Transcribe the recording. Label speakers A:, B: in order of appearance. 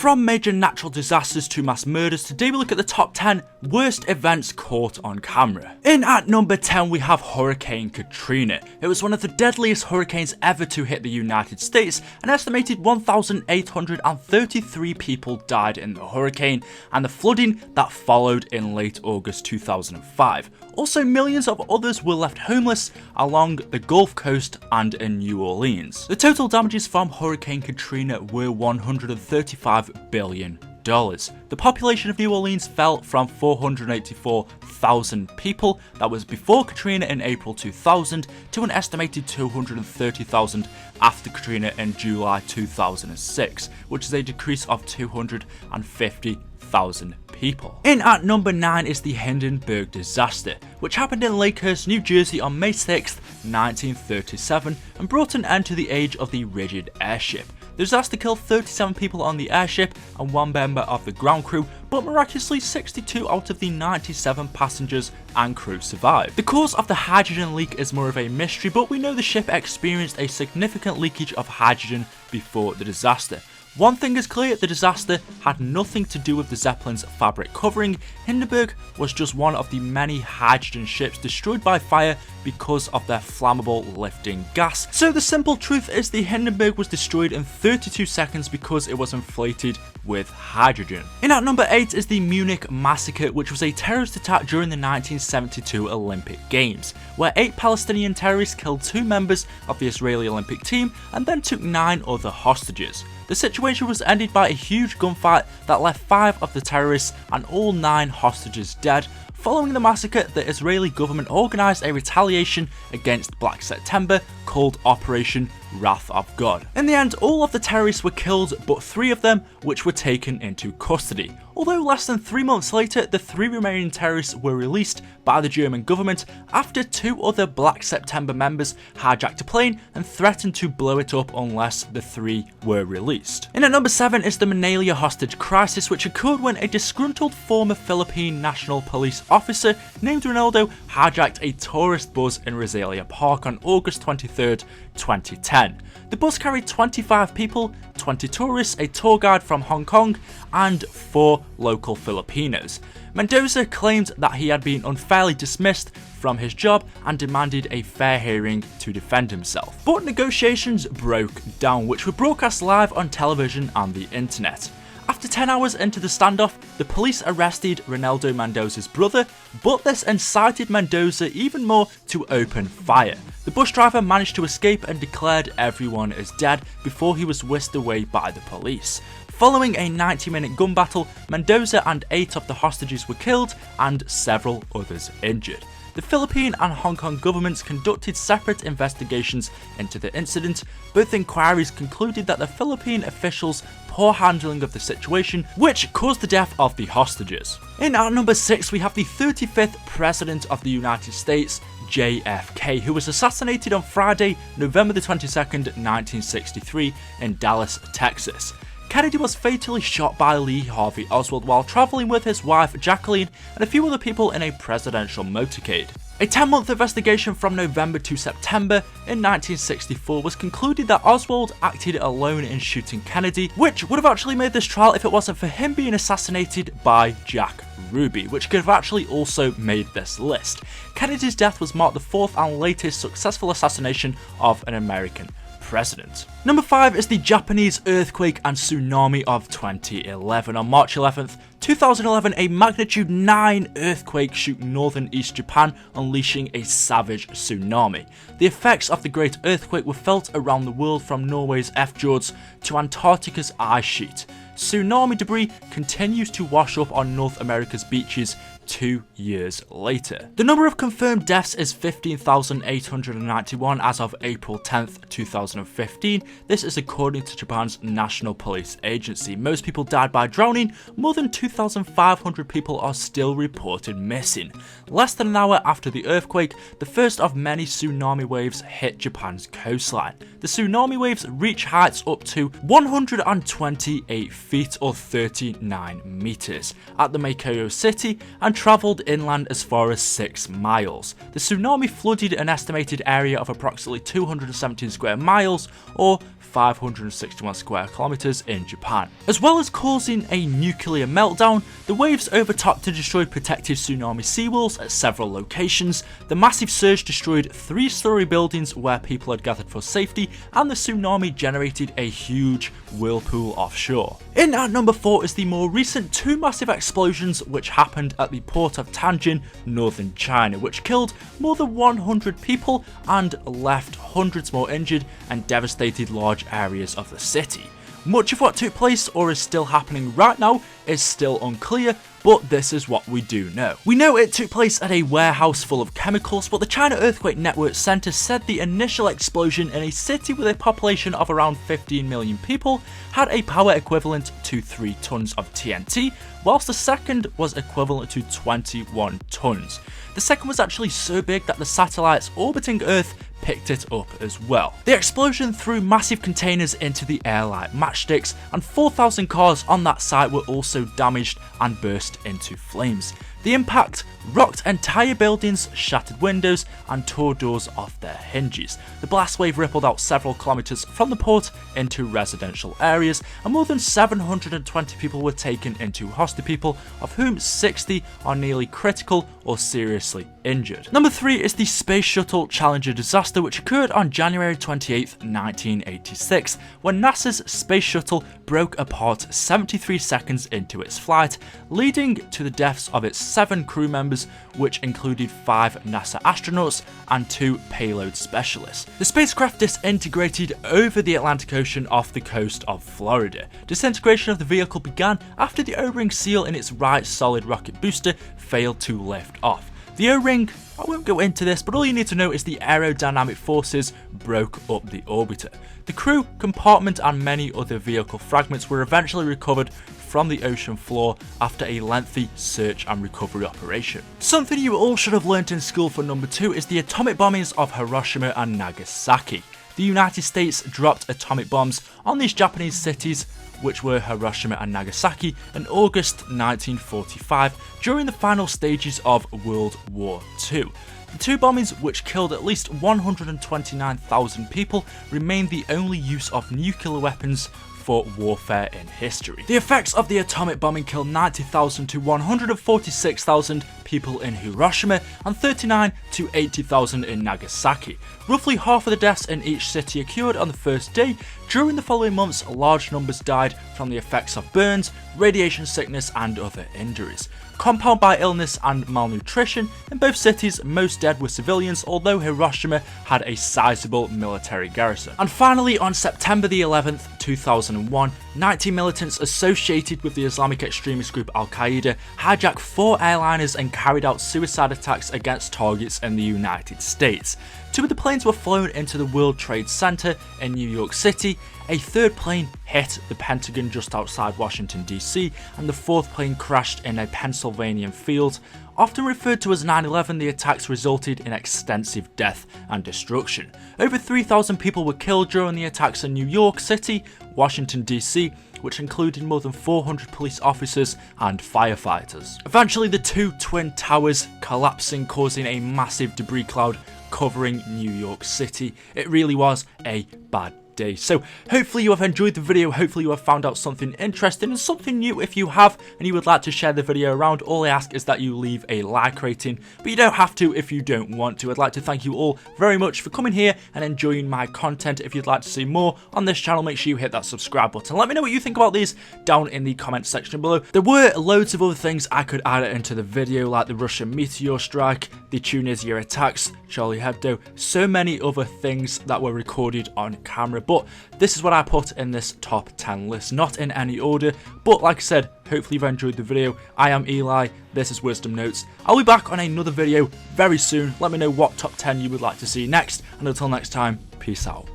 A: From major natural disasters to mass murders, today we look at the top 10 worst events caught on camera. In at number 10 we have Hurricane Katrina. It was one of the deadliest hurricanes ever to hit the United States. An estimated 1,833 people died in the hurricane and the flooding that followed in late August 2005. Also, millions of others were left homeless along the Gulf Coast and in New Orleans. The total damages from Hurricane Katrina were $135 billion. The population of New Orleans fell from 484,000 people, that was before Katrina in April 2000, to an estimated 230,000 after Katrina in July 2006, which is a decrease of 250,000 people. In at number 9 is the Hindenburg disaster, which happened in Lakehurst, New Jersey on May 6, 1937 and brought an end to the age of the rigid airship. The disaster killed 37 people on the airship and one member of the ground crew, but miraculously 62 out of the 97 passengers and crew survived. The cause of the hydrogen leak is more of a mystery, but we know the ship experienced a significant leakage of hydrogen before the disaster. One thing is clear, the disaster had nothing to do with the Zeppelin's fabric covering. Hindenburg was just one of the many hydrogen ships destroyed by fire because of their flammable lifting gas. So the simple truth is the Hindenburg was destroyed in 32 seconds because it was inflated with hydrogen. In at number 8 is the Munich massacre, which was a terrorist attack during the 1972 Olympic Games, where 8 Palestinian terrorists killed 2 members of the Israeli Olympic team and then took 9 other hostages. The situation was ended by a huge gunfight that left 5 of the terrorists and all 9 hostages dead. Following the massacre, the Israeli government organised a retaliation against Black September called Operation Wrath of God. In the end, all of the terrorists were killed, but 3 of them which were taken into custody. Although less than 3 months later, the 3 remaining terrorists were released by the German government after 2 other Black September members hijacked a plane and threatened to blow it up unless the 3 were released. In at number 7 is the Manila hostage crisis, which occurred when a disgruntled former Philippine National Police officer named Ronaldo hijacked a tourist bus in Rosalia Park on August 23rd, 2010. The bus carried 25 people, 20 tourists, a tour guide from Hong Kong, and 4 local Filipinos. Mendoza claimed that he had been unfairly dismissed from his job and demanded a fair hearing to defend himself. But negotiations broke down, which were broadcast live on television and the internet. After 10 hours into the standoff, the police arrested Ronaldo Mendoza's brother, but this incited Mendoza even more to open fire. The bus driver managed to escape and declared everyone is dead before he was whisked away by the police. Following a 90-minute gun battle, Mendoza and 8 of the hostages were killed and several others injured. The Philippine and Hong Kong governments conducted separate investigations into the incident. Both inquiries concluded that the Philippine officials' poor handling of the situation, which caused the death of the hostages. In at number 6 we have the 35th President of the United States, JFK, who was assassinated on Friday, November the 22nd, 1963 in Dallas, Texas. Kennedy was fatally shot by Lee Harvey Oswald while travelling with his wife Jacqueline and a few other people in a presidential motorcade. A 10-month investigation from November to September in 1964 was concluded that Oswald acted alone in shooting Kennedy, which would have actually made this trial if it wasn't for him being assassinated by Jack Ruby, which could have actually also made this list. Kennedy's death was marked the 4th and latest successful assassination of an American president. Number 5 is the Japanese earthquake and tsunami of 2011. On March 11th, 2011, a magnitude 9 earthquake shook northern East Japan, unleashing a savage tsunami. The effects of the great earthquake were felt around the world, from Norway's fjords to Antarctica's ice sheet. Tsunami debris continues to wash up on North America's beaches 2 years later. The number of confirmed deaths is 15,891 as of April 10th, 2015. This is according to Japan's National Police Agency. Most people died by drowning. More than 2,500 people are still reported missing. Less than an hour after the earthquake, the first of many tsunami waves hit Japan's coastline. The tsunami waves reach heights up to 128 feet or 39 meters at the Meikoyo city and travelled inland as far as 6 miles. The tsunami flooded an estimated area of approximately 217 square miles, or 561 square kilometers in Japan. As well as causing a nuclear meltdown, the waves overtopped and destroyed protected tsunami seawalls at several locations. The massive surge destroyed 3-story buildings where people had gathered for safety, and the tsunami generated a huge whirlpool offshore. In at number 4 is the more recent 2 massive explosions which happened at the port of Tianjin, northern China, which killed more than 100 people and left hundreds more injured and devastated large areas of the city. Much of what took place or is still happening right now is still unclear, but this is what we do know. We know it took place at a warehouse full of chemicals, but the China Earthquake Network Center said the initial explosion in a city with a population of around 15 million people had a power equivalent to 3 tons of TNT, whilst the second was equivalent to 21 tons. The second was actually so big that the satellites orbiting Earth picked it up as well. The explosion threw massive containers into the air like matchsticks, and 4,000 cars on that site were also damaged and burst into flames. The impact rocked entire buildings, shattered windows, and tore doors off their hinges. The blast wave rippled out several kilometers from the port into residential areas, and more than 720 people were taken into hospital, of whom 60 are nearly critical or seriously injured. Number 3 is the Space Shuttle Challenger disaster, which occurred on January 28, 1986, when NASA's Space Shuttle broke apart 73 seconds into its flight, leading to the deaths of its 7 crew members, which included 5 NASA astronauts and 2 payload specialists. The spacecraft disintegrated over the Atlantic Ocean off the coast of Florida. Disintegration of the vehicle began after the O-ring seal in its right solid rocket booster failed to lift off. The O-ring, I won't go into this, but all you need to know is the aerodynamic forces broke up the orbiter. The crew, compartment, and many other vehicle fragments were eventually recovered from the ocean floor after a lengthy search and recovery operation. Something you all should have learnt in school for number 2 is the atomic bombings of Hiroshima and Nagasaki. The United States dropped atomic bombs on these Japanese cities, which were Hiroshima and Nagasaki, in August 1945 during the final stages of World War II. The 2 bombings, which killed at least 129,000 people, remain the only use of nuclear weapons for warfare in history. The effects of the atomic bombing killed 90,000 to 146,000 people in Hiroshima and 39,000 to 80,000 in Nagasaki. Roughly half of the deaths in each city occurred on the first day. During the following months, large numbers died from the effects of burns, radiation sickness, and other injuries. Compounded by illness and malnutrition, in both cities most dead were civilians, although Hiroshima had a sizable military garrison. And finally, on September the 11th, 2001, 90 militants associated with the Islamic extremist group Al-Qaeda hijacked 4 airliners and carried out suicide attacks against targets in the United States. 2 of the planes were flown into the World Trade Center in New York City, a 3rd plane hit the Pentagon just outside Washington DC, and the 4th plane crashed in a Pennsylvania field. Often referred to as 9/11, the attacks resulted in extensive death and destruction. Over 3,000 people were killed during the attacks in New York City, Washington DC, which included more than 400 police officers and firefighters. Eventually, the 2 twin towers collapsing, causing a massive debris cloud covering New York City. It really was a bad day. So hopefully you have enjoyed the video, hopefully you have found out something interesting and something new. If you have and you would like to share the video around, all I ask is that you leave a like rating, but you don't have to if you don't want to. I'd like to thank you all very much for coming here and enjoying my content. If you'd like to see more on this channel, make sure you hit that subscribe button. Let me know what you think about these down in the comment section below. There were loads of other things I could add into the video, like the Russian meteor strike, the Tunisia attacks, Charlie Hebdo, so many other things that were recorded on camera, but this is what I put in this top 10 list, not in any order, but like I said, hopefully you've enjoyed the video. I am Eli, this is Wisdom Notes. I'll be back on another video very soon. Let me know what top 10 you would like to see next, and until next time, peace out.